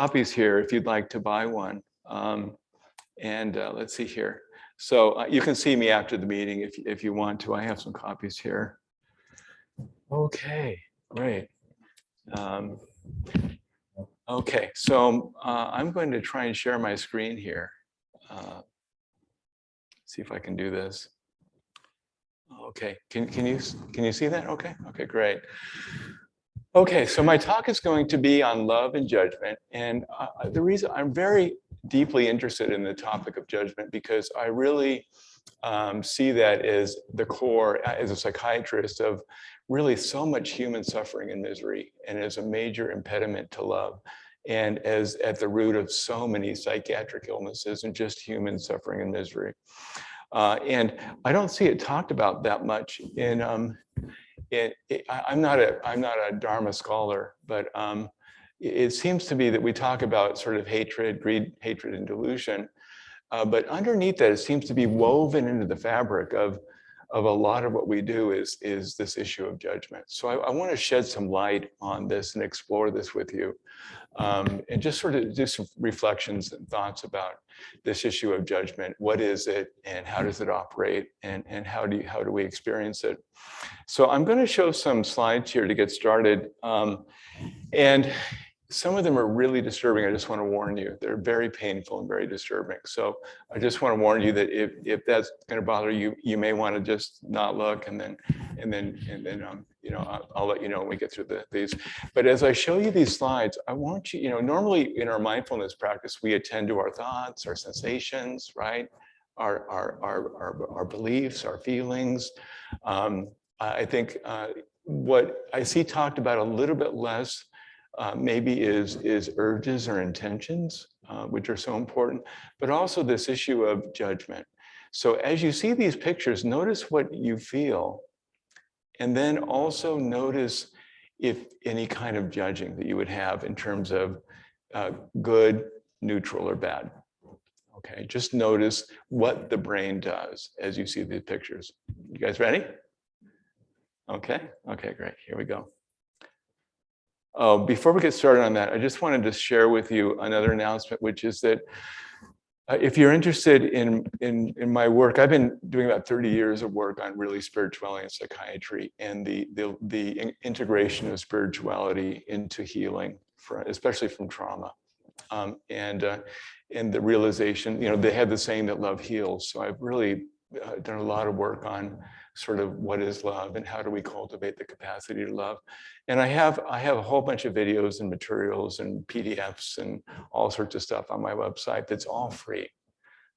copies here if you'd like to buy one. Let's see here. So you can see me after the meeting if you want to. I have some copies here. Okay, great. Okay, so I'm going to try and share my screen here. See if I can do this. Okay, can you see that? Okay, great. Okay, so my talk is going to be on love and judgment, and the reason I'm very deeply interested in the topic of judgment because I really see that as the core, as a psychiatrist, of really so much human suffering and misery, and as a major impediment to love, and as at the root of so many psychiatric illnesses and just human suffering and misery. And I don't see it talked about that much in. I'm not a Dharma scholar, but it seems to be that we talk about sort of hatred, greed, hatred, and delusion. But underneath that, it seems to be woven into the fabric of a lot of what we do is this issue of judgment. So I want to shed some light on this and explore this with you, and just sort of do some reflections and thoughts about this issue of judgment. What is it, and how does it operate, and how do we experience it? So I'm going to show some slides here to get started, and some of them are really disturbing. I just want to warn you, they're very painful and very disturbing. So I just want to warn you that if that's going to bother you, you may want to just not look, and then you know, I'll let you know when we get through these. But as I show you these slides, I want you, normally in our mindfulness practice, we attend to our thoughts, our sensations, right? Our beliefs, our feelings. I think what I see talked about a little bit less maybe is urges or intentions, which are so important, but also this issue of judgment. So as you see these pictures, notice what you feel, and then also notice if any kind of judging that you would have in terms of good, neutral, or bad. Okay, just notice what the brain does as you see these pictures. You guys ready? Okay, great, here we go. Oh, before we get started on that, I just wanted to share with you another announcement, which is that if you're interested in my work, I've been doing about 30 years of work on really spirituality and psychiatry, and the integration of spirituality into healing, especially from trauma, and the realization, they had the saying that love heals. So I've really done a lot of work on sort of what is love and how do we cultivate the capacity to love. And I have a whole bunch of videos and materials and PDFs and all sorts of stuff on my website that's all free.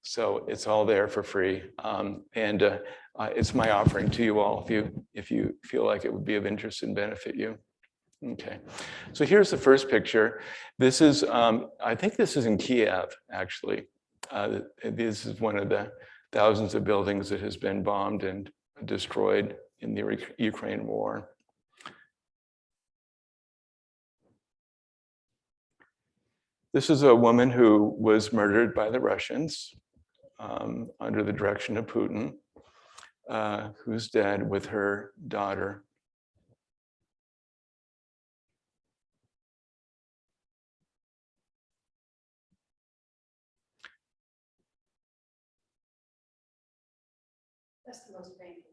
So it's all there for free. It's my offering to you all if you feel like it would be of interest and benefit you. Okay, so here's the first picture. This is, I think this is in Kiev, actually. This is one of the thousands of buildings that has been bombed and destroyed in the Ukraine war. This is a woman who was murdered by the Russians under the direction of Putin, who's dead with her daughter. That's the most painful.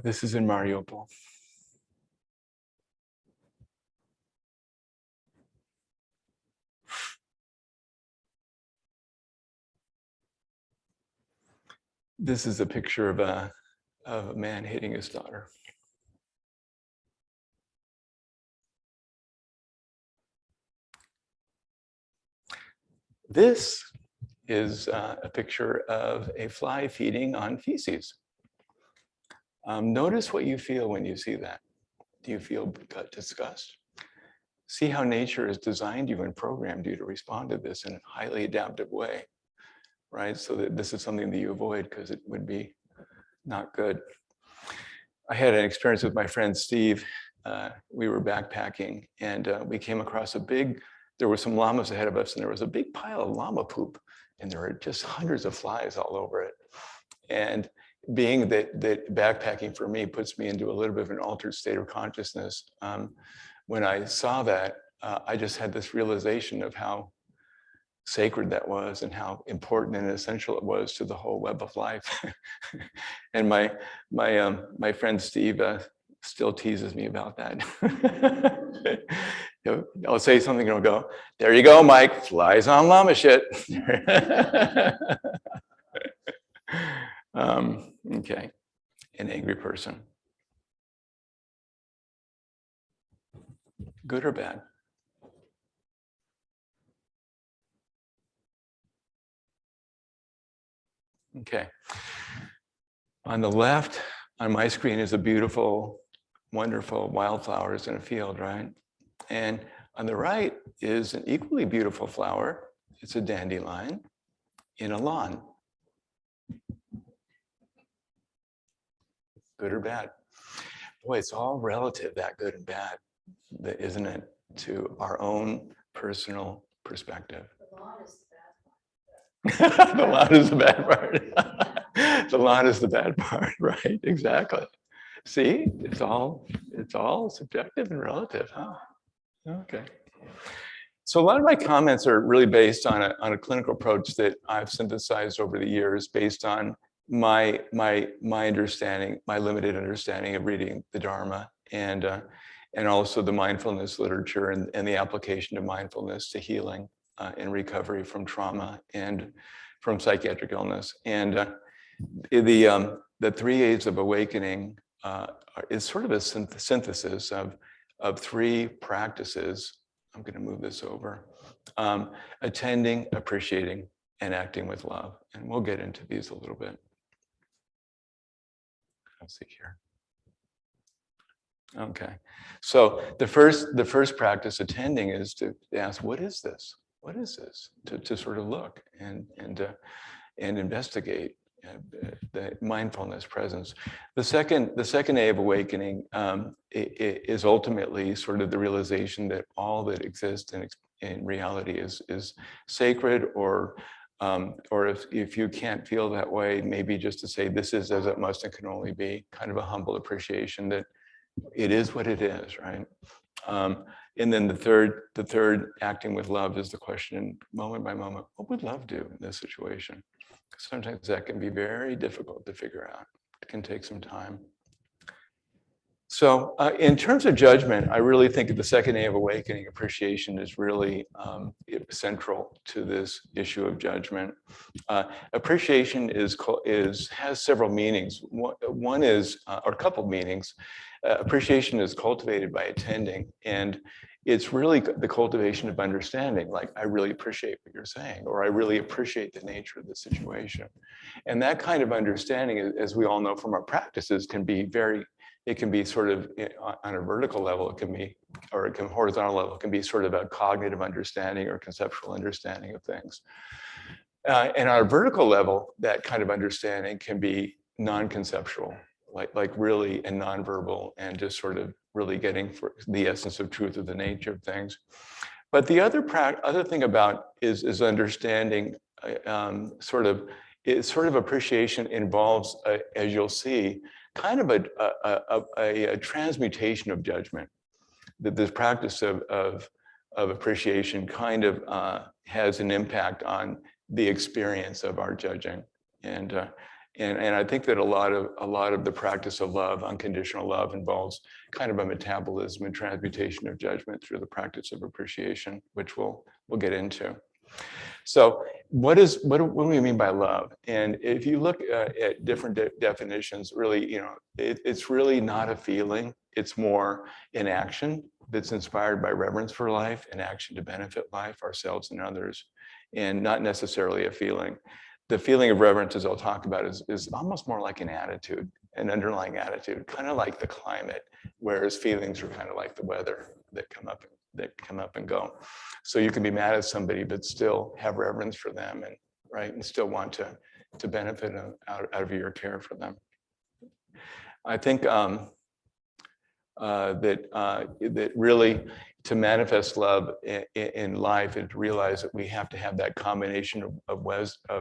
This is in Mariupol. This is a picture of a man hitting his daughter. This is a picture of a fly feeding on feces. Notice what you feel when you see that. Do you feel gut disgust? See how nature has designed you and programmed you to respond to this in a highly adaptive way, right? So that this is something that you avoid because it would be not good. I had an experience with my friend Steve. We were backpacking and we came across there were some llamas ahead of us, and there was a big pile of llama poop, and there were just hundreds of flies all over it. And being that backpacking for me puts me into a little bit of an altered state of consciousness. When I saw that, I just had this realization of how sacred that was and how important and essential it was to the whole web of life. And my friend Steve still teases me about that. I'll say something and he'll go, "There you go, Mike, flies on llama shit." Okay, an angry person. Good or bad? Okay. On the left, on my screen, is a beautiful, wonderful wildflowers in a field, right? And on the right is an equally beautiful flower. It's a dandelion in a lawn. Good or bad? Boy, it's all relative, that good and bad, isn't it, to our own personal perspective. The lawn is the bad part. The lawn is the bad part, right? Exactly. See, it's all subjective and relative, huh? Okay. So a lot of my comments are really based on a clinical approach that I've synthesized over the years, based on my understanding, my limited understanding of reading the Dharma, and also the mindfulness literature and the application of mindfulness to healing and recovery from trauma and from psychiatric illness. And the 3 A's of awakening is sort of a synthesis of 3 practices. I'm going to move this over. Attending, appreciating, and acting with love. And we'll get into these a little bit. Let's see here. Okay. So the first practice, attending, is to ask, what is this? What is this? To sort of look and investigate the mindfulness presence. The second A of awakening is ultimately sort of the realization that all that exists in reality is sacred, or if you can't feel that way, maybe just to say this is as it must and can only be, kind of a humble appreciation that it is what it is, right? And then the third, acting with love, is the question, moment by moment, what would love do in this situation? Sometimes that can be very difficult to figure out. It can take some time. So in terms of judgment, I really think the second A of awakening, appreciation, is really central to this issue of judgment. Appreciation has several meanings. One is, or a couple meanings. Appreciation is cultivated by attending, and it's really the cultivation of understanding, like, I really appreciate what you're saying, or I really appreciate the nature of the situation. And that kind of understanding, as we all know from our practices, can be sort of on a vertical level, it can be, or it can horizontal level, it can be sort of a cognitive understanding or conceptual understanding of things. And on a vertical level, that kind of understanding can be non-conceptual, like really, and nonverbal, and just sort of really getting for the essence of truth of the nature of things. But the other thing about is understanding, sort of appreciation involves, as you'll see, kind of a transmutation of judgment. That this practice of appreciation kind of has an impact on the experience of our judging, and I think that a lot of the practice of love, unconditional love, involves kind of a metabolism and transmutation of judgment through the practice of appreciation, which we'll get into. So what do we mean by love? And if you look at different definitions, really, it's really not a feeling. It's more an action that's inspired by reverence for life, an action to benefit life, ourselves and others, and not necessarily a feeling. The feeling of reverence, as I'll talk about, is almost more like an attitude, an underlying attitude, kind of like the climate, whereas feelings are kind of like the weather that come up and go. So you can be mad at somebody, but still have reverence for them, and still want to benefit out of your care for them. I think that really, to manifest love in life, and to realize that we have to have that combination of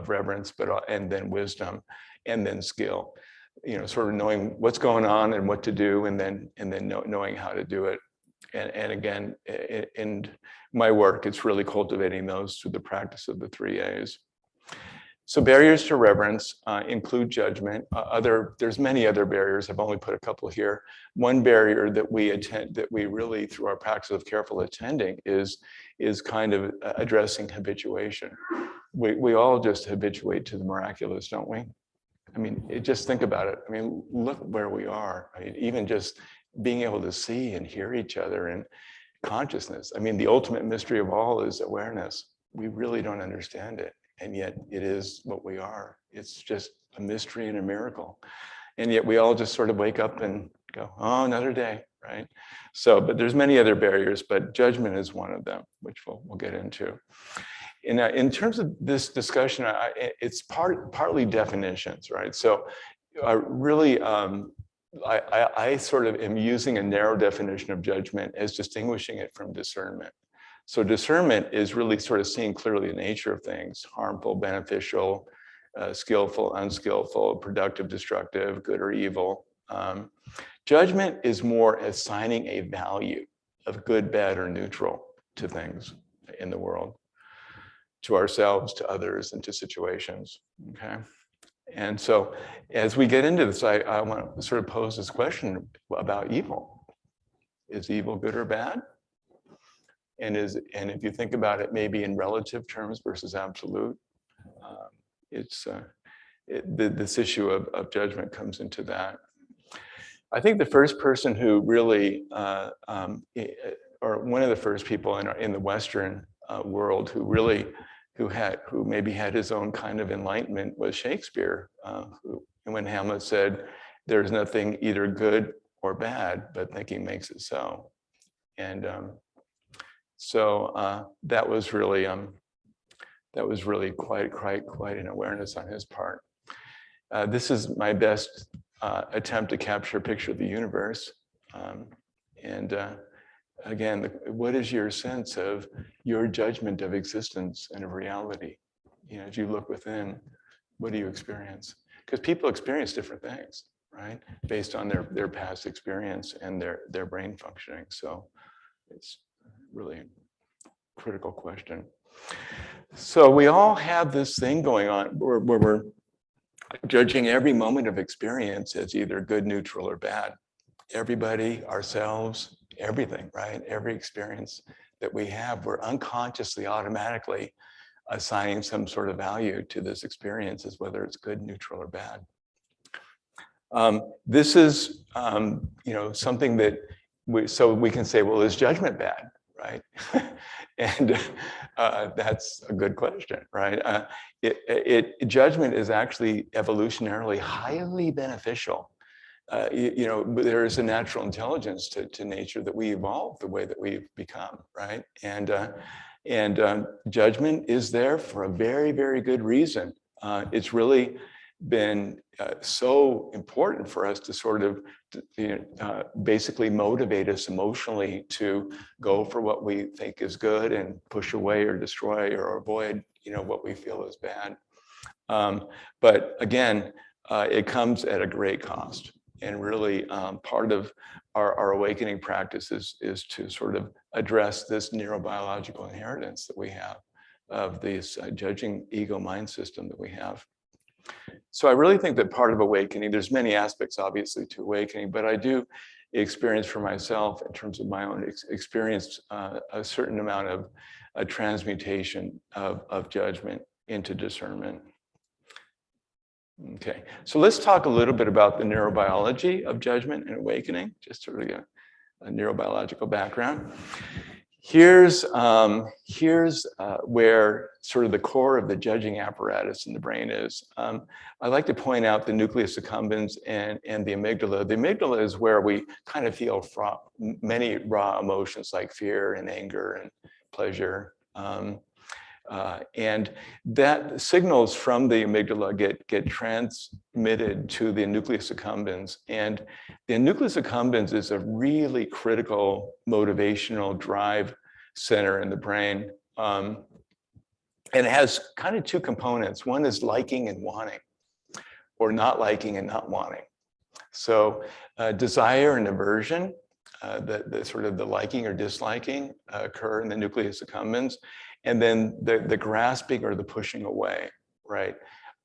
reverence, and then wisdom, and then skill. sort of knowing what's going on and what to do, and then knowing how to do it. And again, in my work, it's really cultivating those through the practice of the 3 A's. So barriers to reverence include judgment. There's many other barriers. I've only put a couple here. One barrier that we really, through our practice of careful attending, is kind of addressing habituation. We all just habituate to the miraculous, don't we? I mean, just think about it. I mean, look where we are. I mean, even just being able to see and hear each other and consciousness. I mean, the ultimate mystery of all is awareness. We really don't understand it. And yet it is what we are. It's just a mystery and a miracle. And yet we all just sort of wake up and go, oh, another day, right? So, but there's many other barriers, but judgment is one of them, which we'll get into. In terms of this discussion, it's partly definitions, right? So really, I sort of am using a narrow definition of judgment as distinguishing it from discernment. So discernment is really sort of seeing clearly the nature of things: harmful, beneficial, skillful, unskillful, productive, destructive, good or evil. Judgment is more assigning a value of good, bad, or neutral to things in the world, to ourselves, to others, and to situations, okay? And so as we get into this, I want to sort of pose this question about evil. Is evil good or bad? And if you think about it, maybe in relative terms versus absolute, this issue of judgment comes into that. I think the first person who really, or one of the first people in the Western world who maybe had his own kind of enlightenment was Shakespeare, when Hamlet said, "There's nothing either good or bad, but thinking makes it so." And so that was really quite an awareness on his part. This is my best attempt to capture a picture of the universe. Again, what is your sense of your judgment of existence and of reality? As you look within, what do you experience? Because people experience different things, right? Based on their past experience and their brain functioning. So it's really a critical question. So we all have this thing going on where we're judging every moment of experience as either good, neutral, or bad. Everybody, ourselves, everything, right? Every experience that we have, we're unconsciously, automatically assigning some sort of value to this experience, as whether it's good, neutral, or bad. This is, something that we can say, well, is judgment bad, right? And that's a good question, right? Judgment is actually evolutionarily highly beneficial. There is a natural intelligence to nature that we evolve the way that we've become, right? And judgment is there for a very, very good reason. It's really been so important for us to sort of basically motivate us emotionally to go for what we think is good and push away or destroy or avoid, what we feel is bad. But again, it comes at a great cost. And really, part of our awakening practice is to sort of address this neurobiological inheritance that we have of this judging ego mind system that we have. So I really think that part of awakening, there's many aspects, obviously, to awakening, but I do experience for myself, in terms of my own experience, a certain amount of a transmutation of judgment into discernment. Okay, so let's talk a little bit about the neurobiology of judgment and awakening, just sort of a neurobiological background. Here's where sort of the core of the judging apparatus in the brain is. I like to point out the nucleus accumbens and the amygdala. The amygdala is where we kind of feel many raw emotions like fear and anger and pleasure. And that signals from the amygdala get transmitted to the nucleus accumbens. And the nucleus accumbens is a really critical motivational drive center in the brain. And it has kind of two components. One is liking and wanting. or not liking and not wanting. So desire and aversion, the sort of the liking or disliking occur in the nucleus accumbens. And then the grasping or the pushing away, right,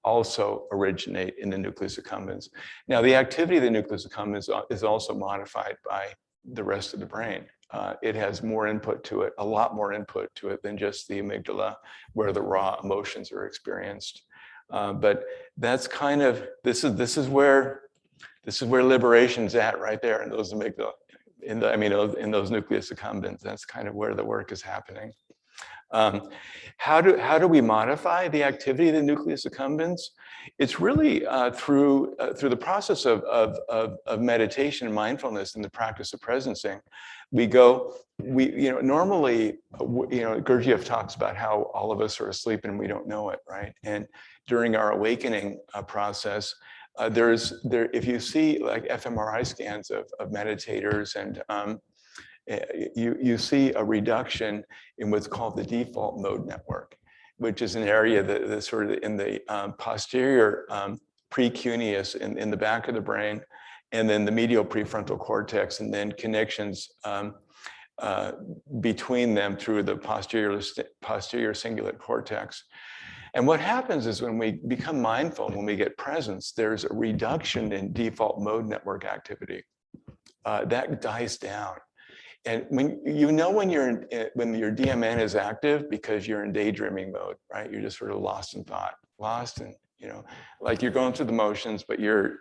also originate in the nucleus accumbens. Now, the activity of the nucleus accumbens is also modified by the rest of the brain. It has more input to it, a lot more input to it than just the amygdala, where the raw emotions are experienced. But that's kind of, this is where liberation's at, right there in those amygdala, in those nucleus accumbens. That's kind of where the work is happening. How do we modify the activity of the nucleus accumbens? It's really through the process of meditation and mindfulness and the practice of presencing. Normally, Gurdjieff talks about how all of us are asleep and we don't know it, right? And during our awakening process, if you see like fMRI scans of meditators, and you see a reduction in what's called the default mode network, which is an area that's sort of in the posterior precuneus in the back of the brain, and then the medial prefrontal cortex, and then connections between them through the posterior cingulate cortex. And what happens is when we become mindful, when we get presence, there's a reduction in default mode network activity. That dies down. And when your DMN is active, because you're in daydreaming mode, right? You're just sort of lost in thought, lost in, like you're going through the motions, but your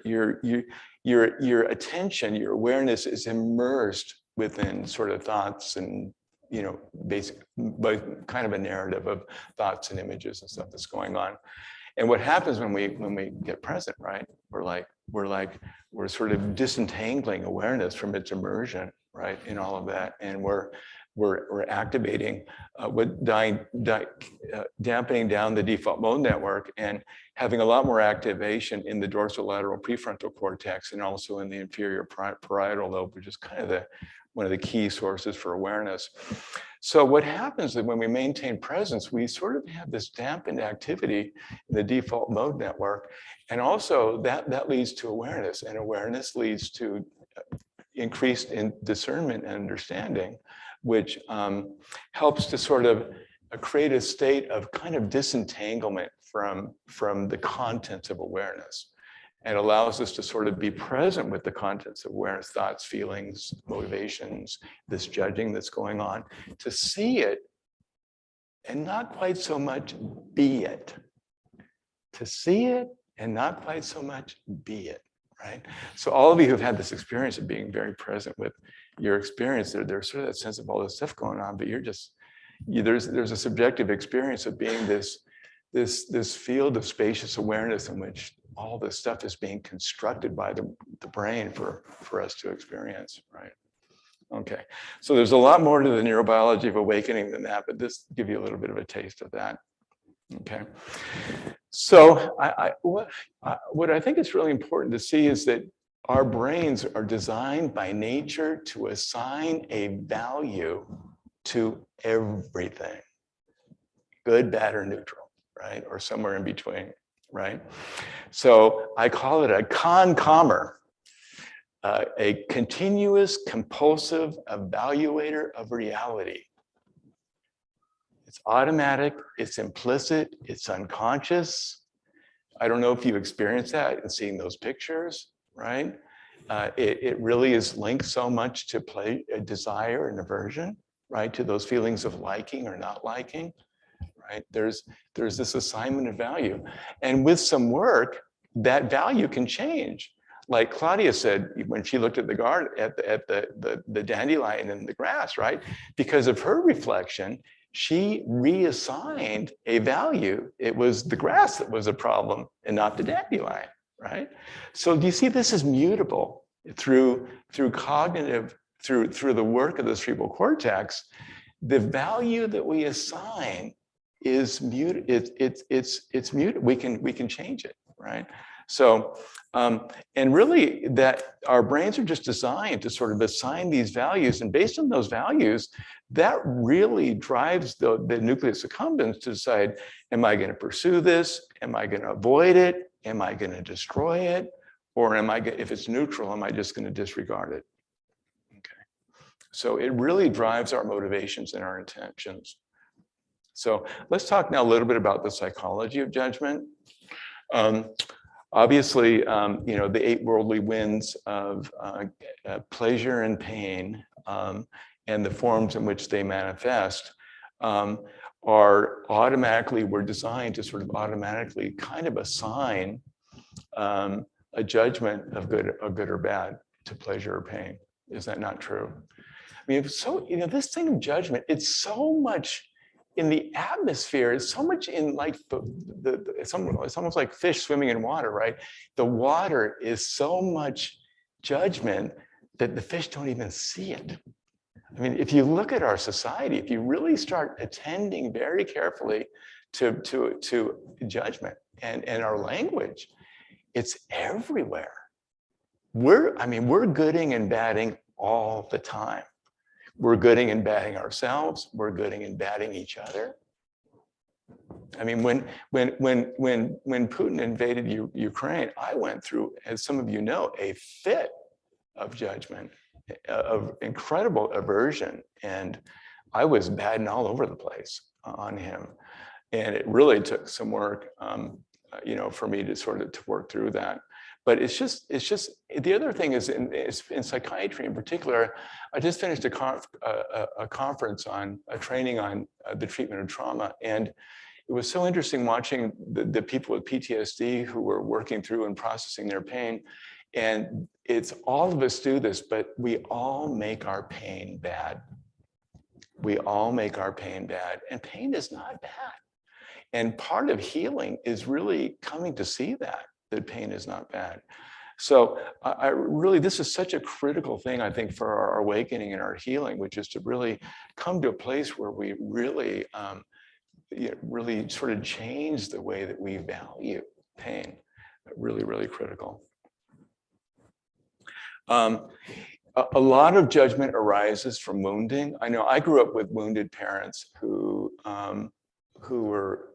attention, your awareness is immersed within sort of thoughts and, basic, but kind of a narrative of thoughts and images and stuff that's going on. And what happens when we get present, right? We're sort of disentangling awareness from its immersion, right, in all of that, and we're activating, dampening down the default mode network and having a lot more activation in the dorsolateral prefrontal cortex and also in the inferior parietal lobe, which is kind of one of the key sources for awareness. So what happens is when we maintain presence, we sort of have this dampened activity in the default mode network, and also that leads to awareness, and awareness leads to increased in discernment and understanding, which helps to sort of create a state of kind of disentanglement from the contents of awareness, and allows us to sort of be present with the contents of awareness, thoughts, feelings, motivations, this judging that's going on, to see it and not quite so much be it. To see it and not quite so much be it. Right? So all of you who've had this experience of being very present with your experience, there's sort of that sense of all this stuff going on, but there's a subjective experience of being this field of spacious awareness in which all this stuff is being constructed by the brain for us to experience, right? Okay, so there's a lot more to the neurobiology of awakening than that, but this will give you a little bit of a taste of that. Okay, so what I think is really important to see is that our brains are designed by nature to assign a value to everything, good, bad, or neutral, right? Or somewhere in between, right? So I call it a con-commer, a continuous compulsive evaluator of reality. It's automatic, it's implicit, it's unconscious. I don't know if you experienced that in seeing those pictures, right? It really is linked so much to desire and aversion, right? To those feelings of liking or not liking, right? There's this assignment of value. And with some work, that value can change. Like Claudia said, when she looked at the garden, at the dandelion in the grass, right? Because of her reflection, she reassigned a value. It was the grass that was a problem and not the dandelion, right? So do you see this is mutable through cognitive, through the work of the cerebral cortex? The value that we assign is muted. It's muted. We can change it, right? So, and really that our brains are just designed to sort of assign these values, and based on those values, that really drives the nucleus accumbens to decide, am I going to pursue this? Am I going to avoid it? Am I going to destroy it? Or if it's neutral, am I just going to disregard it? Okay. So it really drives our motivations and our intentions. So let's talk now a little bit about the psychology of judgment. Obviously, the 8 worldly winds of pleasure and pain and the forms in which they manifest we're designed to sort of automatically kind of assign a judgment of good or bad to pleasure or pain. Is that not true? I mean, so, this thing of judgment, it's so much in the atmosphere, it's so much in like it's almost like fish swimming in water, right? The water is so much judgment that the fish don't even see it. I mean, if you look at our society, if you really start attending very carefully to judgment and our language, it's everywhere. We're gooding and badding all the time. We're gooding and badding ourselves. We're gooding and badding each other. I mean, when Putin invaded Ukraine, I went through, as some of you know, a fit of judgment, of incredible aversion, and I was badding all over the place on him, and it really took some work, for me to sort of work through that. But it's just the other thing is in psychiatry in particular. I just finished a conference on a training on the treatment of trauma, and it was so interesting watching the people with PTSD who were working through and processing their pain. And it's all of us do this, but we all make our pain bad. We all make our pain bad, and pain is not bad. And part of healing is really coming to see that pain is not bad. So I really, this is such a critical thing, I think, for our awakening and our healing, which is to really come to a place where we really, really sort of change the way that we value pain. Really, really critical. A lot of judgment arises from wounding. I know I grew up with wounded parents who were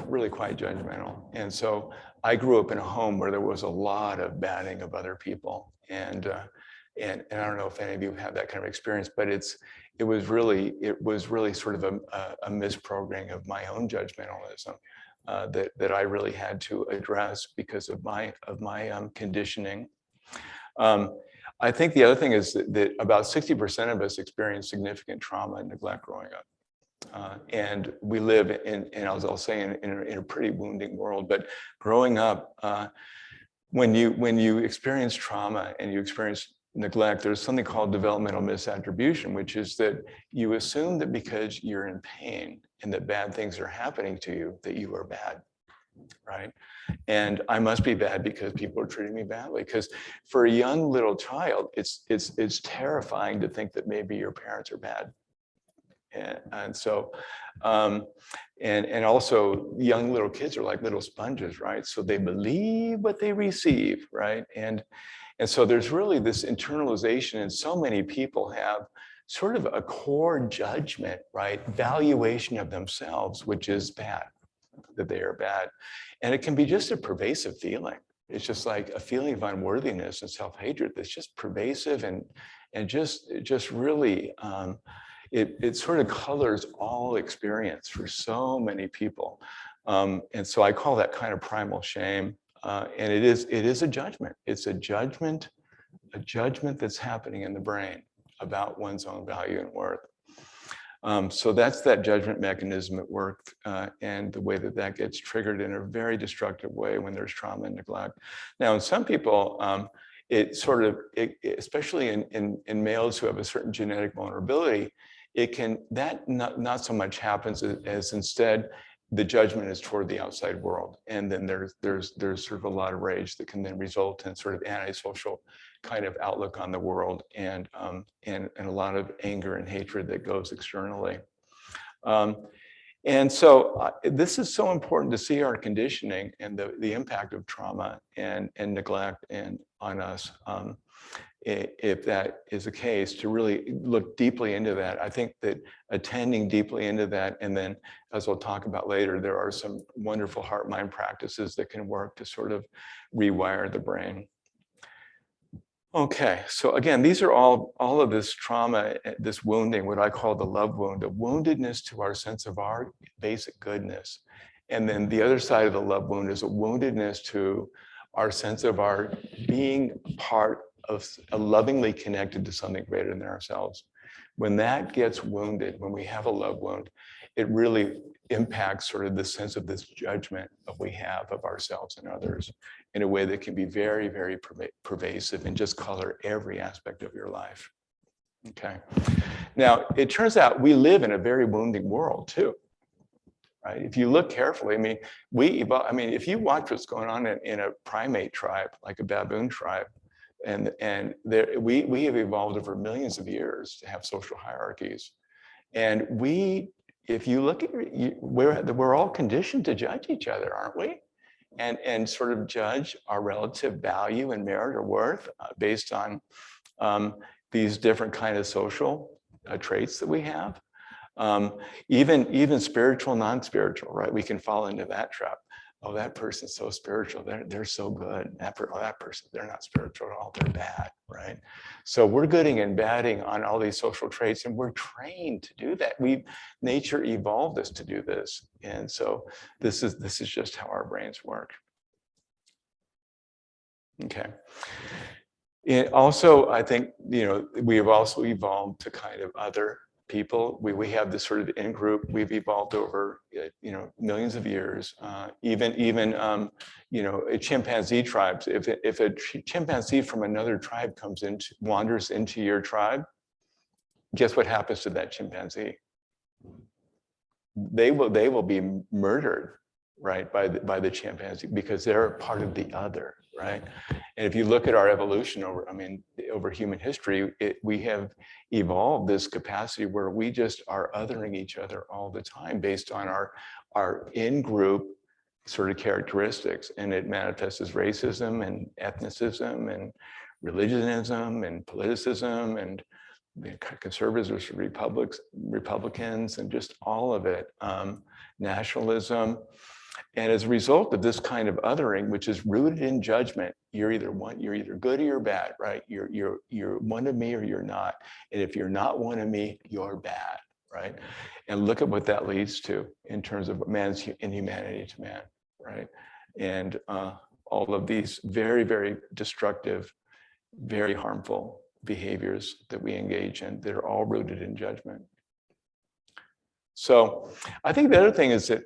really quite judgmental. And so I grew up in a home where there was a lot of badding of other people. And I don't know if any of you have that kind of experience, but it was really sort of a misprogramming of my own judgmentalism that I really had to address because of my conditioning. I think the other thing is that about 60% of us experience significant trauma and neglect growing up. And we live in I'll say in a pretty wounding world. But growing up, when you experience trauma and you experience neglect, there's something called developmental misattribution, which is that you assume that because you're in pain and that bad things are happening to you, that you are bad, right? And I must be bad because people are treating me badly. Because for a young little child, it's terrifying to think that maybe your parents are bad. And so, and also young little kids are like little sponges, right? So they believe what they receive, right? And so there's really this internalization, and so many people have sort of a core judgment, right? Valuation of themselves, which is bad, that they are bad. And it can be just a pervasive feeling. It's just like a feeling of unworthiness and self-hatred that's just pervasive and just really, it sort of colors all experience for so many people. And so I call that kind of primal shame. And it is a judgment. It's a judgment that's happening in the brain about one's own value and worth. So that's that judgment mechanism at work, and the way that gets triggered in a very destructive way when there's trauma and neglect. Now, in some people, especially in males who have a certain genetic vulnerability, that not so much happens as instead the judgment is toward the outside world, and then there's sort of a lot of rage that can then result in sort of antisocial kind of outlook on the world, and a lot of anger and hatred that goes externally. And so this is so important to see our conditioning and the impact of trauma and neglect and on us. if that is the case, to really look deeply into that. I think that attending deeply into that, and then as we'll talk about later, there are some wonderful heart-mind practices that can work to sort of rewire the brain. Okay, so again, these are all of this trauma, this wounding, what I call the love wound, the woundedness to our sense of our basic goodness. And then the other side of the love wound is a woundedness to our sense of our being part of lovingly connected to something greater than ourselves. When that gets wounded, when we have a love wound, it really impacts sort of the sense of this judgment that we have of ourselves and others in a way that can be very, very pervasive and just color every aspect of your life. Okay. Now, it turns out we live in a very wounding world too. Right? If you look carefully, I mean, if you watch what's going on in a primate tribe, like a baboon tribe, and we have evolved over millions of years to have social hierarchies. And if you look at, we're all conditioned to judge each other, aren't we? And sort of judge our relative value and merit or worth based on these different kind of social traits that we have. Even spiritual, non-spiritual, right? We can fall into that trap. Oh, that person's so spiritual. They're so good. That person, they're not spiritual at all. They're bad, right? So we're gooding and badding on all these social traits, and we're trained to do that. Nature evolved us to do this, and so this is just how our brains work. Okay. Also, I think we have also evolved to kind of other people. We have this sort of in-group. We've evolved over millions of years. Even chimpanzee tribes. If a chimpanzee from another tribe wanders into your tribe, guess what happens to that chimpanzee? They will be murdered, right, by the chimpanzee, because they're part of the other, right? And if you look at our evolution over human history, we have evolved this capacity where we just are othering each other all the time based on our in-group sort of characteristics, and it manifests as racism and ethnicism and religionism and politicism and conservatives versus Republicans, and just all of it, nationalism. And as a result of this kind of othering, which is rooted in judgment, you're either good or you're bad, right? You're one of me or you're not. And if you're not one of me, you're bad, right? And look at what that leads to in terms of man's inhumanity to man, right? And all of these very, very destructive, very harmful behaviors that we engage in that are all rooted in judgment. So I think the other thing is that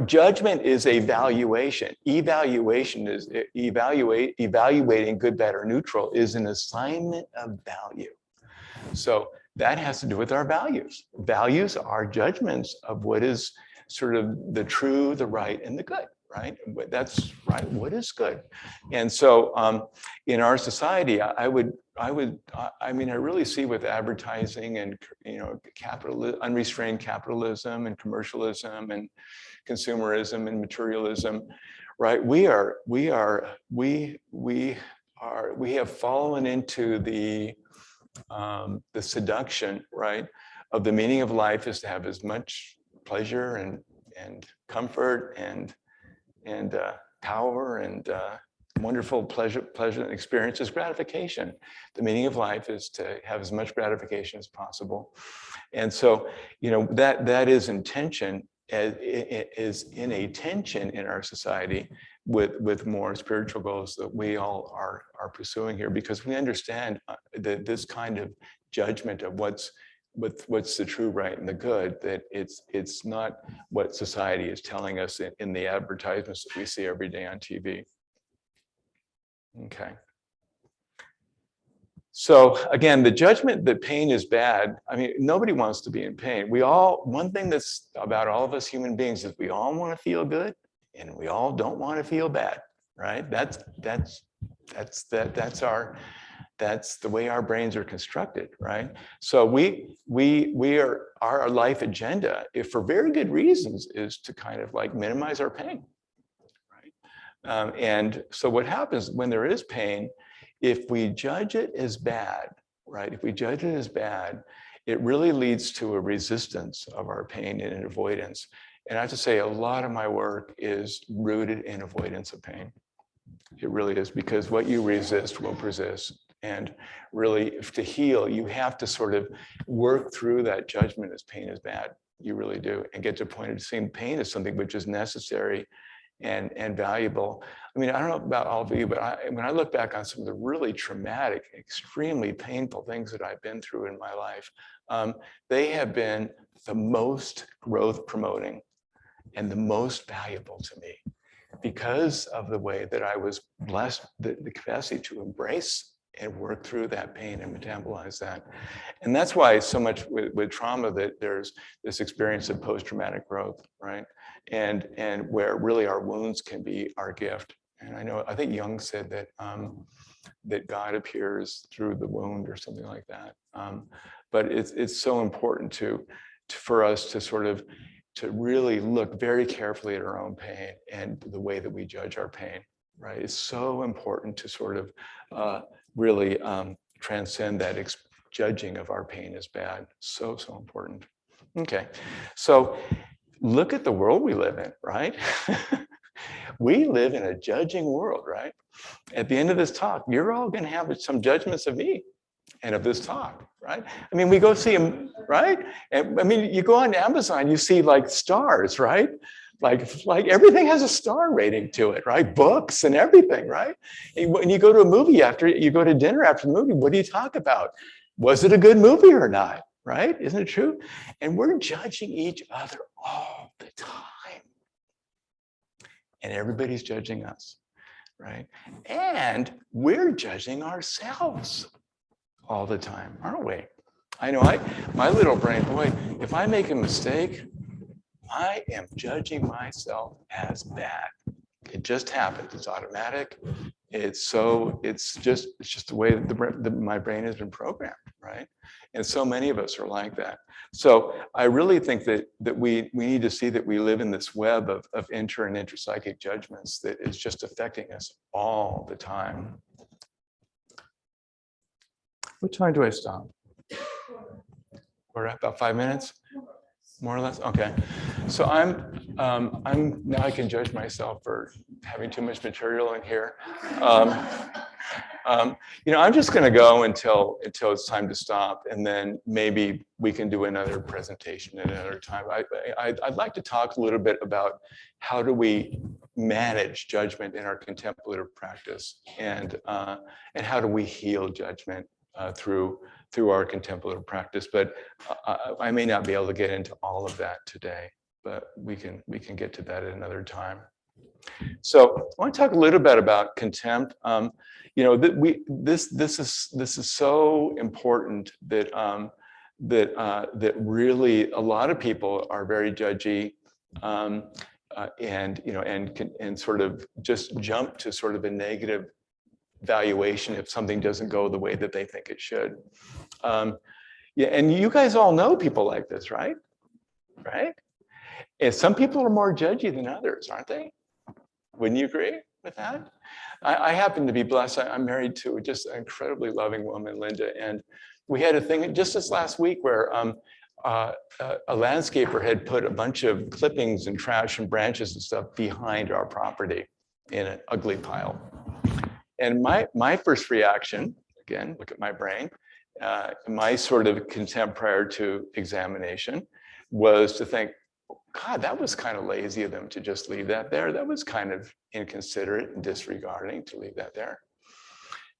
judgment is a valuation. Evaluation is evaluating good, bad, or neutral is an assignment of value. So that has to do with our values. Values are judgments of what is sort of the true, the right, and the good, right? That's right. What is good? And so in our society, I really see with advertising and unrestrained capitalism and commercialism and consumerism and materialism, right? We have fallen into the seduction, right, of the meaning of life is to have as much pleasure and comfort and power and wonderful pleasure experiences, gratification. The meaning of life is to have as much gratification as possible. And so, that is in tension, is in a tension in our society with more spiritual goals that we all are pursuing here, because we understand that this kind of judgment of what's the true, right, and the good, that it's not what society is telling us in the advertisements that we see every day on TV. Okay. So again, the judgment that pain is bad, nobody wants to be in pain. One thing that's about all of us human beings is we all want to feel good and we all don't want to feel bad, right? That's the way our brains are constructed, right? So our life agenda, if for very good reasons, is to kind of like minimize our pain, right? And so what happens when there is pain if we judge it as bad, right? If we judge it as bad, it really leads to a resistance of our pain and an avoidance. And I have to say, a lot of my work is rooted in avoidance of pain. It really is, because what you resist will persist. And really, to heal, you have to sort of work through that judgment as pain is bad. You really do, and get to a point of seeing pain as something which is necessary and valuable. I mean, I don't know about all of you, but when I look back on some of the really traumatic, extremely painful things that I've been through in my life, they have been the most growth promoting and the most valuable to me, because of the way that I was blessed the capacity to embrace and work through that pain and metabolize that. And that's why so much with trauma that there's this experience of post-traumatic growth, right? And where really our wounds can be our gift. And I think Jung said that that God appears through the wound or something like that. But it's so important for us to sort of to really look very carefully at our own pain and the way that we judge our pain, right? It's so important to sort of really transcend that judging of our pain as bad. So important. Okay, so look at the world we live in, right? We live in a judging world, right? At the end of this talk, you're all going to have some judgments of me and of this talk, right? I mean, we go see them, right? And I mean, you go on Amazon, you see like stars, right? Like everything has a star rating to it, right? Books and everything, right? And when you go to a movie you go to dinner after the movie, what do you talk about? Was it a good movie or not, right? Isn't it true? And we're judging each other all the time. And everybody's judging us, right? And we're judging ourselves all the time, aren't we? I know my little brain, boy, if I make a mistake, I am judging myself as bad. It just happens. It's automatic. It's just the way that my brain has been programmed, right? And so many of us are like that. So I really think that we need to see that we live in this web of inter and intrapsychic judgments that is just affecting us all the time. What time do I stop? We're at about 5 minutes, more or less. Okay, so now I can judge myself for having too much material in here. I'm just going to go until it's time to stop, and then maybe we can do another presentation at another time. I'd like to talk a little bit about how do we manage judgment in our contemplative practice, and how do we heal judgment through our contemplative practice. But I may not be able to get into all of that today, but we can get to that at another time. So I want to talk a little bit about contempt. This is so important that that really a lot of people are very judgy, and sort of just jump to sort of a negative valuation if something doesn't go the way that they think it should. Yeah, and you guys all know people like this, right? Right? And some people are more judgy than others, aren't they? Wouldn't you agree with that? I happen to be blessed. I'm married to just an incredibly loving woman, Linda, and we had a thing just this last week where a landscaper had put a bunch of clippings and trash and branches and stuff behind our property in an ugly pile. And my first reaction, again, look at my brain, my sort of contempt prior to examination was to think, God, that was kind of lazy of them to just leave that there. That was kind of inconsiderate and disregarding to leave that there.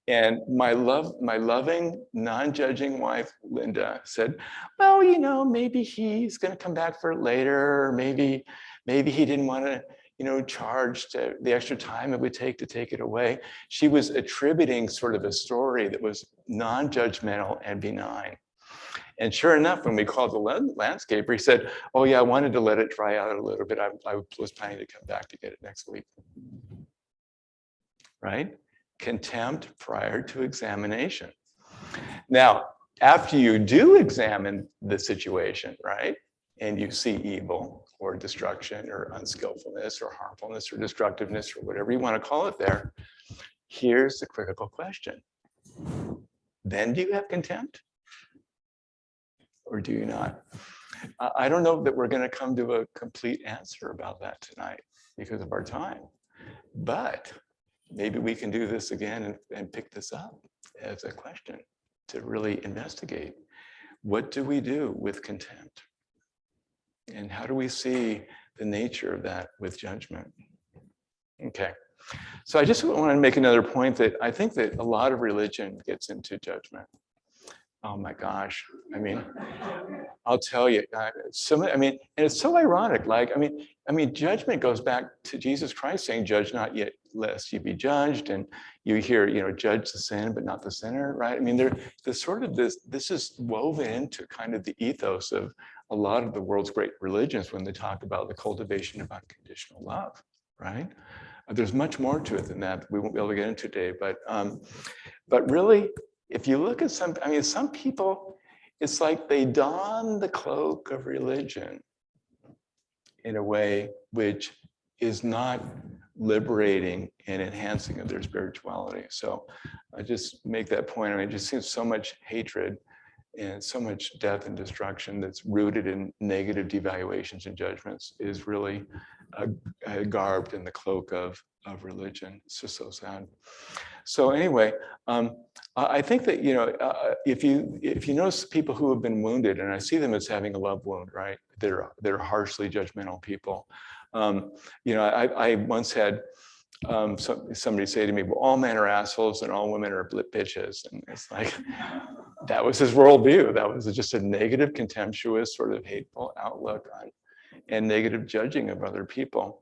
And my loving, non-judging wife, Linda, said, well, maybe he's going to come back for it later. Or maybe he didn't want to, charge the extra time it would take to take it away. She was attributing sort of a story that was non-judgmental and benign. And sure enough, when we called the landscaper, he said, oh yeah, I wanted to let it dry out a little bit. I was planning to come back to get it next week. Right? Contempt prior to examination. Now, after you do examine the situation, right, and you see evil or destruction or unskillfulness or harmfulness or destructiveness or whatever you want to call it there, here's the critical question. Then do you have contempt? Or do you not? I don't know that we're going to come to a complete answer about that tonight because of our time. But maybe we can do this again and pick this up as a question to really investigate. What do we do with contempt? And how do we see the nature of that with judgment? Okay. So I just want to make another point that I think that a lot of religion gets into judgment. Oh my gosh. I mean, I'll tell you, and it's so ironic. Like, I mean, judgment goes back to Jesus Christ saying, "Judge not yet, lest you be judged." And you hear, judge the sin, but not the sinner, right? I mean, there's sort of this is woven into kind of the ethos of a lot of the world's great religions when they talk about the cultivation of unconditional love, right? There's much more to it than that we won't be able to get into today, but really, if you look at some people, it's like they don the cloak of religion in a way which is not liberating and enhancing of their spirituality. So I just make that point. I mean, it just seems so much hatred and so much death and destruction that's rooted in negative devaluations and judgments is really garbed in the cloak of religion. It's just so sad. So anyway, I think that if you notice people who have been wounded, and I see them as having a love wound, right? They're harshly judgmental people. I once had somebody say to me, "Well, all men are assholes and all women are bitches," and it's like that was his worldview. That was just a negative, contemptuous, sort of hateful outlook on and negative judging of other people.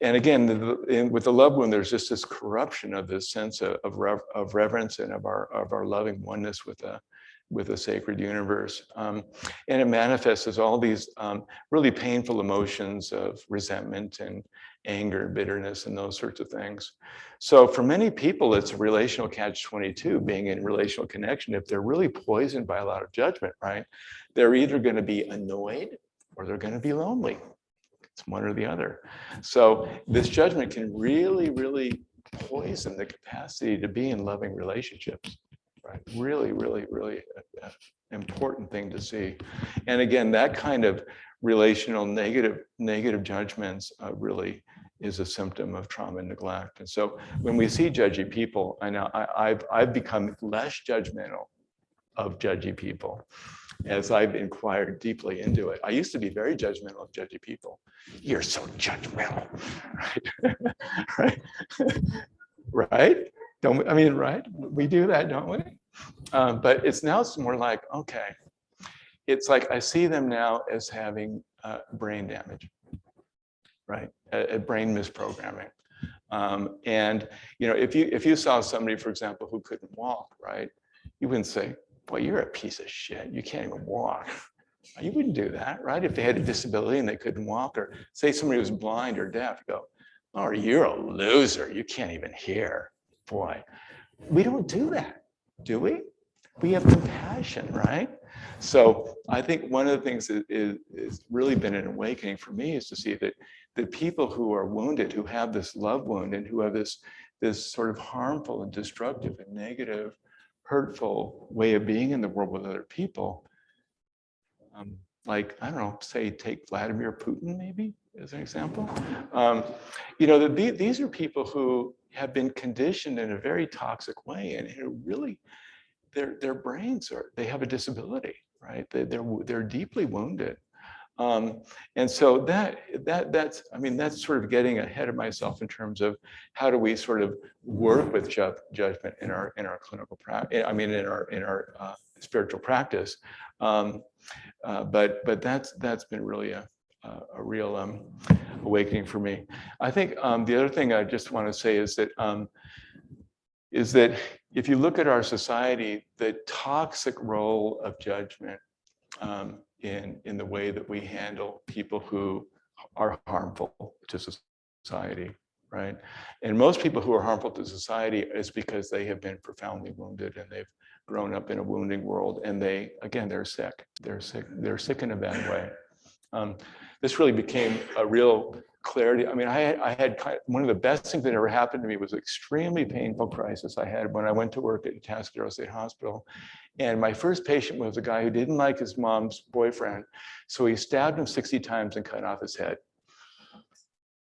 And again, with the love wound, there's just this corruption of this sense of reverence and of our loving oneness with the sacred universe. And it manifests as all these really painful emotions of resentment and anger, bitterness, and those sorts of things. So for many people, it's a relational catch-22, being in relational connection. If they're really poisoned by a lot of judgment, right, they're either going to be annoyed or they're going to be lonely. It's one or the other. So this judgment can really, really poison the capacity to be in loving relationships, right? Really, really, really important thing to see. And again, that kind of relational negative judgments really is a symptom of trauma and neglect. And so when we see judgy people, I know I've become less judgmental of judgy people as I've inquired deeply into it. I used to be very judgmental of judgy people. You're so judgmental, right? Right? Right? We do that, don't we? But it's more like, okay, it's like I see them now as having brain damage, right? A brain misprogramming. And if you saw somebody, for example, who couldn't walk, right? You wouldn't say, "Boy, you're a piece of shit. You can't even walk." You wouldn't do that, right? If they had a disability and they couldn't walk, or say somebody was blind or deaf, go, "Oh, you're a loser. You can't even hear." Boy, we don't do that, do we? We have compassion, right? So I think one of the things that is really been an awakening for me is to see that the people who are wounded, who have this love wound and who have this sort of harmful and destructive and negative, hurtful way of being in the world with other people, like, I don't know, say take Vladimir Putin maybe as an example. These are people who have been conditioned in a very toxic way, and really their brains they have a disability, right? They're deeply wounded. And so that's sort of getting ahead of myself in terms of how do we sort of work with judgment in our clinical practice. In our spiritual practice. But that's been really a real awakening for me. I think the other thing I just want to say is that if you look at our society, the toxic role of judgment in the way that we handle people who are harmful to society, right? And most people who are harmful to society is because they have been profoundly wounded and they've grown up in a wounding world, and they're sick. They're sick in a bad way. This really became a real clarity. I mean, I had one of the best things that ever happened to me was an extremely painful crisis I had when I went to work at Atascadero State Hospital. And my first patient was a guy who didn't like his mom's boyfriend. So he stabbed him 60 times and cut off his head.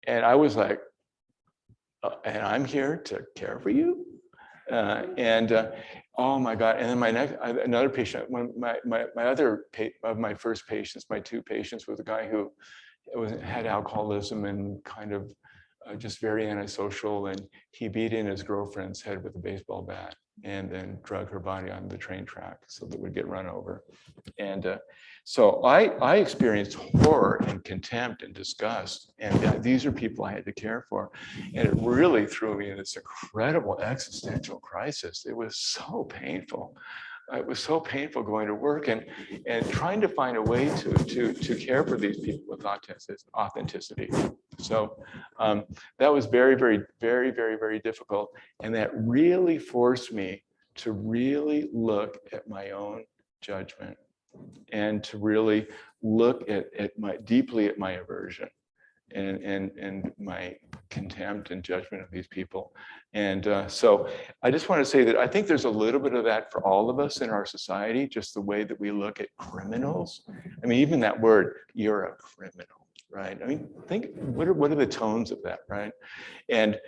And I was like, and I'm here to care for you. Oh my God. And then another patient, my first patients, my two patients, was a guy who had alcoholism and kind of just very antisocial, and he beat in his girlfriend's head with a baseball bat and then drug her body on the train track so that we'd get run over. And so I experienced horror and contempt and disgust, and these are people I had to care for. And it really threw me in this incredible existential crisis. It was so painful. It was so painful going to work and trying to find a way to care for these people with authenticity. So that was very, very, very, very, very difficult. And that really forced me to really look at my own judgment and to really look deeply at my aversion and my contempt and judgment of these people. And so I just want to say that I think there's a little bit of that for all of us in our society, just the way that we look at criminals. I mean, even that word, you're a criminal, right? I mean, think, what are the tones of that, right? And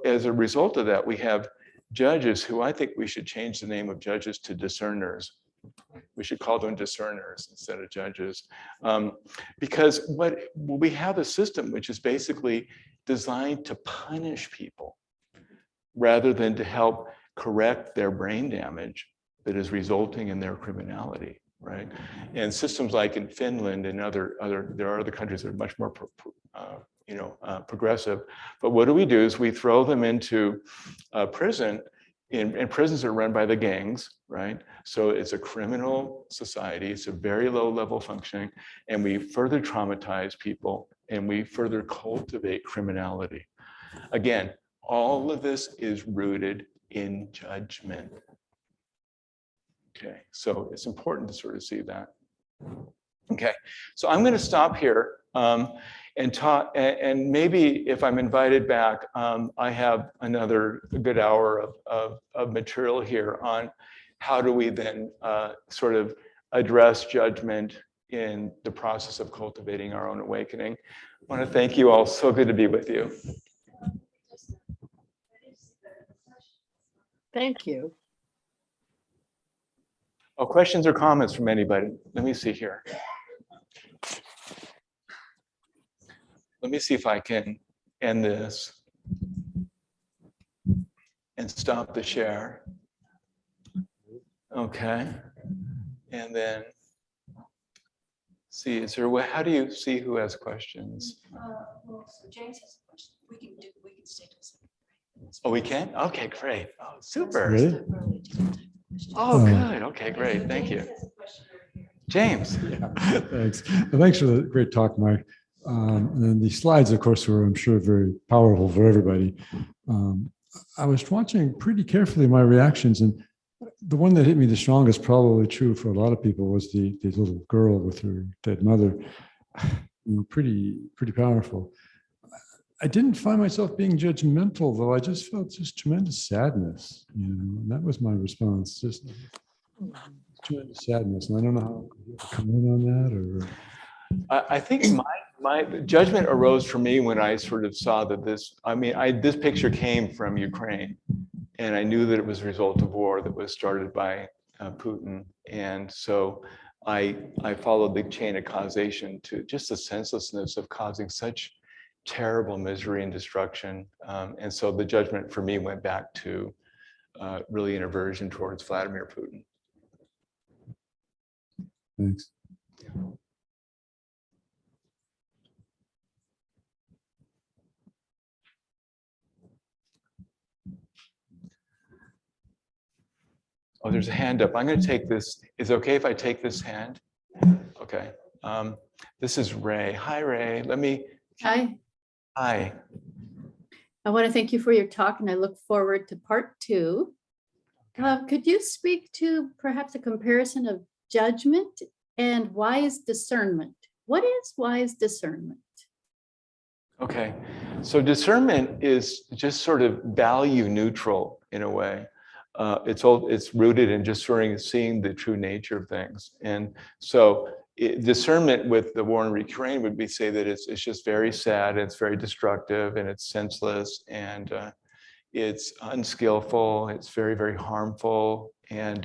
as a result of that, we have judges who I think we should change the name of judges to discerners. We should call them discerners instead of judges, because we have a system which is basically designed to punish people rather than to help correct their brain damage that is resulting in their criminality, right? And systems like in Finland and there are other countries that are much more progressive. But what do is we throw them into prison. And prisons are run by the gangs, right? So it's a criminal society. It's a very low level functioning, and we further traumatize people and we further cultivate criminality. Again, all of this is rooted in judgment. Okay, so it's important to sort of see that. Okay, so I'm going to stop here and talk, and maybe if I'm invited back, I have another good hour of material here on how do we then sort of address judgment in the process of cultivating our own awakening. I want to thank you all. So good to be with you. Thank you. Oh, questions or comments from anybody? Let me see here. Let me see if I can end this and stop the share. Okay. And then see, how do you see who has questions? Well, so James has a question. We can stay till 7. Oh, we can? Okay, great. Oh, super. Really? Oh, good. Okay, great. Thank you. James. Yeah, thanks. And thanks for the great talk, Mike. And the slides, of course, were, I'm sure, very powerful for everybody. I was watching pretty carefully my reactions, and the one that hit me the strongest, probably true for a lot of people, was the little girl with her dead mother. Pretty powerful. I didn't find myself being judgmental, though. I just felt just tremendous sadness, and that was my response, just tremendous sadness. And I don't know how you comment on that, or. I think my judgment arose for me when I sort of saw that this picture came from Ukraine, and I knew that it was a result of war that was started by Putin. And so I followed the chain of causation to just the senselessness of causing such terrible misery and destruction. And so the judgment for me went back to really an aversion towards Vladimir Putin. Thanks. Oh, there's a hand up. I'm going to take this. Is it okay if I take this hand? Okay. This is Ray. Hi, Ray. Hi. Hi. I want to thank you for your talk, and I look forward to part 2. Could you speak to perhaps a comparison of judgment and wise discernment? What is wise discernment? Okay, so discernment is just sort of value neutral in a way. It's rooted in just sort of seeing the true nature of things. And so discernment with the war in Ukraine would be say that it's just very sad, it's very destructive, and it's senseless, and it's unskillful, it's very, very harmful, and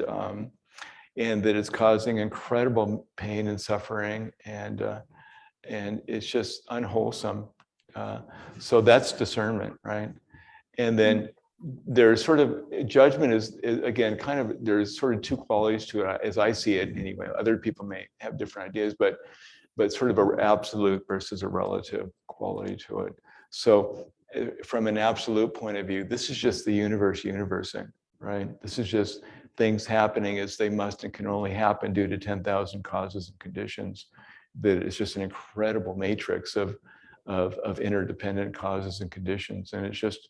that it's causing incredible pain and suffering, and it's just unwholesome. So that's discernment, right? And then there's sort of judgment is again kind of there's sort of two qualities to it as I see it anyway. Other people may have different ideas, but sort of an absolute versus a relative quality to it. So from an absolute point of view, this is just the universe universing, right? This is just things happening as they must and can only happen due to 10,000 causes and conditions. That it's just an incredible matrix of interdependent causes and conditions, and it's just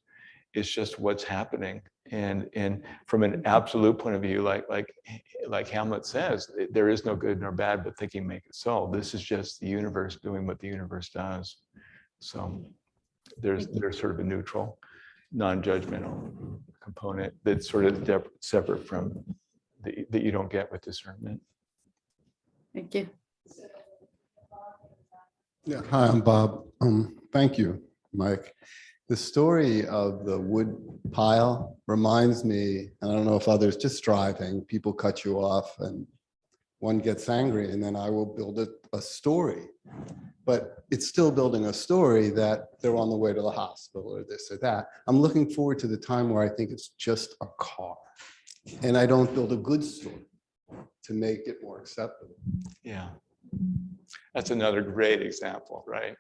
what's happening. And from an absolute point of view, like Hamlet says, there is no good nor bad, but thinking make it so. This is just the universe doing what the universe does. So there's sort of a neutral, non-judgmental component that's sort of separate from that you don't get with discernment. Thank you. Yeah, hi, I'm Bob. Thank you, Mike. The story of the wood pile reminds me, and I don't know if others, just driving, people cut you off and one gets angry, and then I will build a story. But it's still building a story that they're on the way to the hospital or this or that. I'm looking forward to the time where I think it's just a car and I don't build a good story to make it more acceptable. Yeah. That's another great example, right?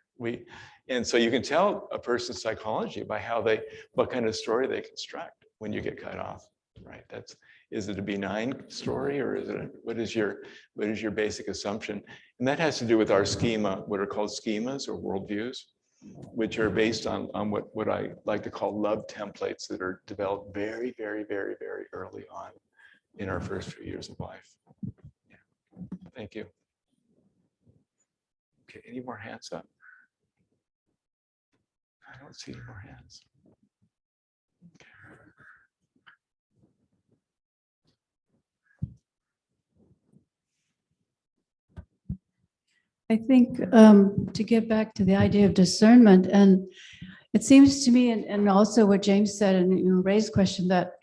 And so you can tell a person's psychology by what kind of story they construct when you get cut off, right? Is it a benign story, or what is your basic assumption? And that has to do with our schema, what are called schemas or worldviews, which are based on what I like to call love templates that are developed very, very, very, very early on in our first few years of life. Yeah. Thank you. Okay, any more hands up? I don't see any more hands. Okay. I think to get back to the idea of discernment, and it seems to me, and also what James said, and Ray's question, that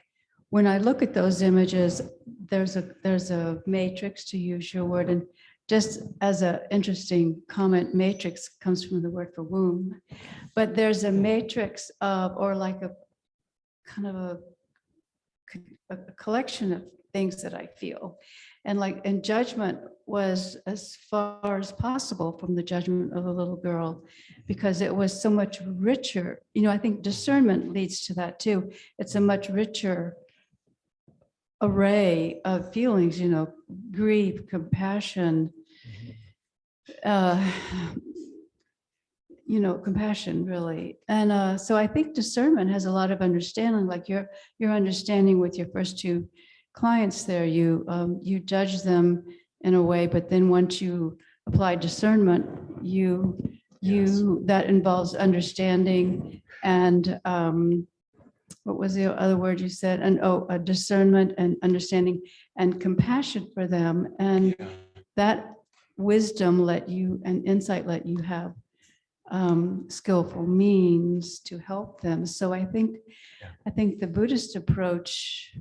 when I look at those images, there's a matrix, to use your word, and just as an interesting comment, matrix comes from the word for womb, but there's a matrix of, or like a kind of a collection of things that I feel. And judgment was as far as possible from the judgment of a little girl, because it was so much richer. I think discernment leads to that too. It's a much richer array of feelings, grief, compassion, compassion really. And so I think discernment has a lot of understanding, like your understanding with your first two clients there, you judge them in a way, but then once you apply discernment, that involves understanding and what was the other word you said? And a discernment and understanding and compassion for them, and that wisdom and insight let you have skillful means to help them. So I think the Buddhist approach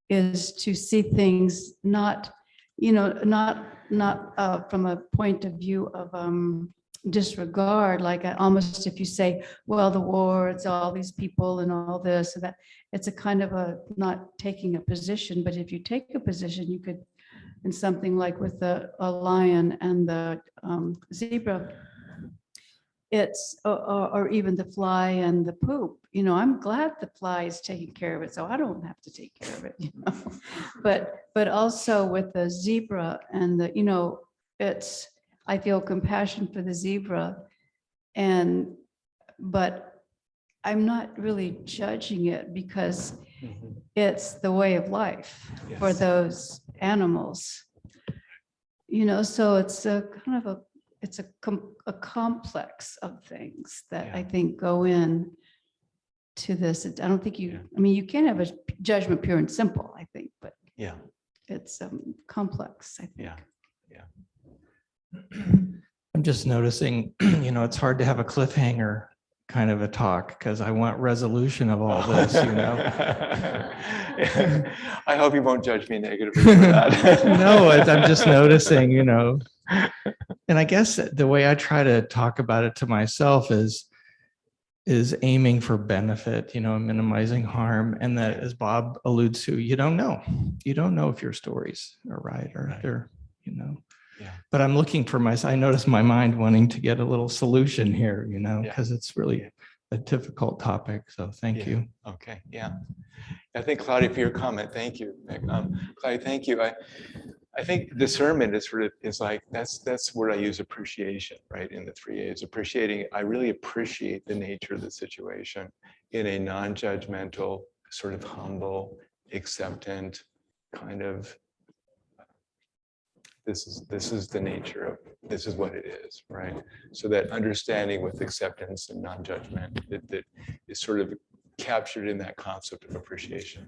is to see things not from a point of view of disregard, like almost if you say, well, the war, it's all these people and all this, so that it's a kind of a not taking a position. But if you take a position, you could, in something like with a lion and the zebra, it's or even the fly and the poop. I'm glad the fly is taking care of it, so I don't have to take care of it. But also with the zebra and the I feel compassion for the zebra, but I'm not really judging it because it's the way of life for those animals. So it's a kind of it's a complex of things that I Yeah. think go in to this. I don't think Yeah. I mean, you can have a judgment pure and simple, I think, but Yeah, it's complex, I think. yeah. I'm just noticing, it's hard to have a cliffhanger kind of a talk because I want resolution of all this, I hope you won't judge me negatively for that. No, I'm just noticing, and I guess the way I try to talk about it to myself is aiming for benefit, minimizing harm. And that, as Bob alludes to, you don't know if your stories are right or Right. they're, Yeah. but I'm looking for I notice my mind wanting to get a little solution here, because it's really a difficult topic. So thank Yeah. you. Okay, yeah. I think, Claudia, for your comment, thank you. Nick. Claudia, thank you. I think discernment is like, that's where I use appreciation, right? In the 3A's, appreciating, I really appreciate the nature of the situation in a non-judgmental, sort of humble, acceptant kind of, this is the nature of, this is what it is, right? So that understanding with acceptance and non-judgment that is sort of captured in that concept of appreciation.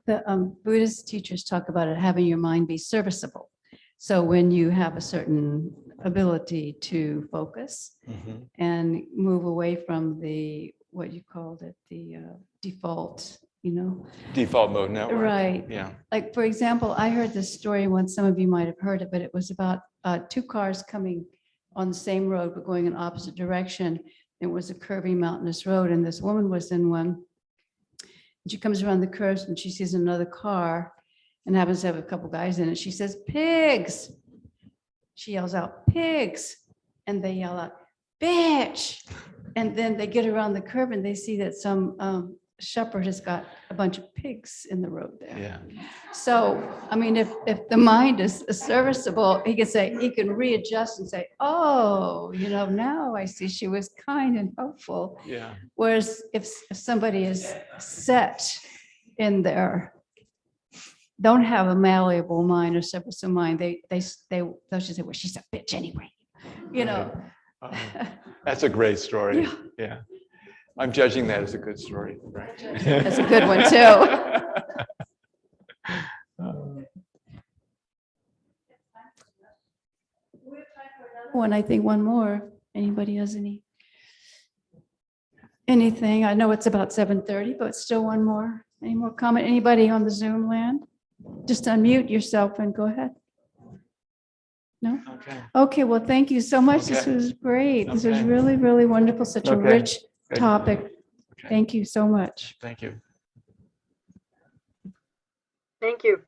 The Buddhist teachers talk about it, having your mind be serviceable. So when you have a certain ability to focus Mhm. and move away from what you called it, the default, Default mode network. Right. Yeah. Like, for example, I heard this story once, some of you might have heard it, but it was about two cars coming on the same road, but going in opposite direction. It was a curvy mountainous road, and this woman was in one. She comes around the curve and she sees another car and happens to have a couple guys in it. She says, "Pigs." She yells out, "Pigs." And they yell out, "Bitch." And then they get around the curve and they see that some shepherd has got a bunch of pigs in the road there. Yeah. So, I mean, if the mind is serviceable, he can readjust and say, "Oh, now I see she was kind and helpful." Yeah. Whereas if somebody is set in there, don't have a malleable mind or serviceable mind, they'll just say, "Well, she's a bitch anyway," That's a great story. Yeah. Yeah. I'm judging that as a good story, right? That's a good one, too. One, I think one more. Anybody has anything? I know it's about 7:30, but still one more. Any more comment? Anybody on the Zoom land? Just unmute yourself and go ahead. No? Okay. Okay, well, thank you so much. This Okay. was great. This was Okay. really, really wonderful. Such a Okay. rich Good. topic. Okay. Thank you so much. Thank you. Thank you.